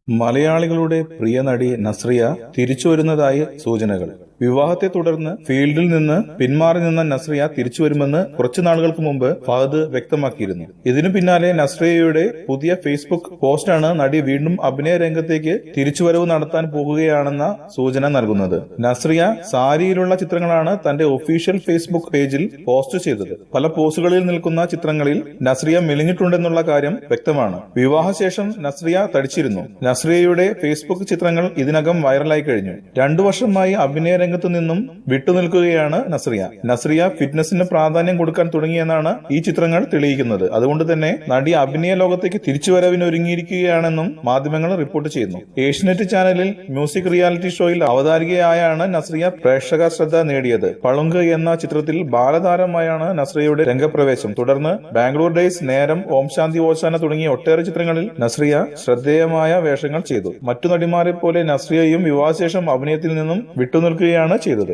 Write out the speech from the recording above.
മലയാളികളുടെ പ്രിയ നടി നസ്രിയ തിരിച്ചുവരുന്നതായി സൂചനകൾ. വിവാഹത്തെ തുടർന്ന് ഫീൽഡിൽ നിന്ന് പിന്മാറി നിന്ന നസ്രിയ തിരിച്ചുവരുമെന്ന് കുറച്ചു നാളുകൾക്ക് മുമ്പ് ഫഹദ് വ്യക്തമാക്കിയിരുന്നു. ഇതിനു പിന്നാലെ നസ്രിയയുടെ പുതിയ ഫേസ്ബുക്ക് പോസ്റ്റാണ് നടി വീണ്ടും അഭിനയ രംഗത്തേക്ക് തിരിച്ചുവരവ് നടത്താൻ പോകുകയാണെന്ന സൂചന നൽകുന്നത്. നസ്രിയ സാരിയിലുള്ള ചിത്രങ്ങളാണ് തന്റെ ഒഫീഷ്യൽ ഫേസ്ബുക്ക് പേജിൽ പോസ്റ്റ് ചെയ്തത്. പല പോസുകളിൽ നിൽക്കുന്ന ചിത്രങ്ങളിൽ നസ്രിയ മെലിഞ്ഞിട്ടുണ്ടെന്നുള്ള കാര്യം വ്യക്തമാണ്. വിവാഹശേഷം നസ്രിയ തടിച്ചിരുന്നു. നസ്രിയയുടെ ഫേസ്ബുക്ക് ചിത്രങ്ങൾ ഇതിനകം വൈറലായി കഴിഞ്ഞു. 2 വർഷമായി അഭിനയ രംഗത്തു നിന്നും വിട്ടുനിൽക്കുകയാണ് നസ്രിയ ഫിറ്റ്നസിന് പ്രാധാന്യം കൊടുക്കാൻ തുടങ്ങിയെന്നാണ് ഈ ചിത്രങ്ങൾ തെളിയിക്കുന്നത്. അതുകൊണ്ട് തന്നെ നടി അഭിനയ ലോകത്തേക്ക് തിരിച്ചുവരവിന് ഒരുങ്ങിയിരിക്കുകയാണെന്നും മാധ്യമങ്ങൾ റിപ്പോർട്ട് ചെയ്യുന്നു. ഏഷ്യനെറ്റ് ചാനലിൽ മ്യൂസിക് റിയാലിറ്റി ഷോയിൽ അവതാരികയായാണ് നസ്രിയ പ്രേക്ഷക ശ്രദ്ധ നേടിയത്. പളുങ്ക് എന്ന ചിത്രത്തിൽ ബാലതാരമായാണ് നസ്രിയയുടെ രംഗപ്രവേശം. തുടർന്ന് ബാംഗ്ലൂർ ഡേയ്സ്, നേരം, ഓം ശാന്തി ഓശാന തുടങ്ങിയ ഒട്ടേറെ ചിത്രങ്ങളിൽ നസ്രിയ ശ്രദ്ധേയമായ വേഷങ്ങൾ ചെയ്തു. മറ്റു നടിമാരെ പോലെ നസ്രിയയും വിവാഹശേഷം അഭിനയത്തിൽ നിന്നും വിട്ടുനിൽക്കുകയാണ് ചെയ്തത്.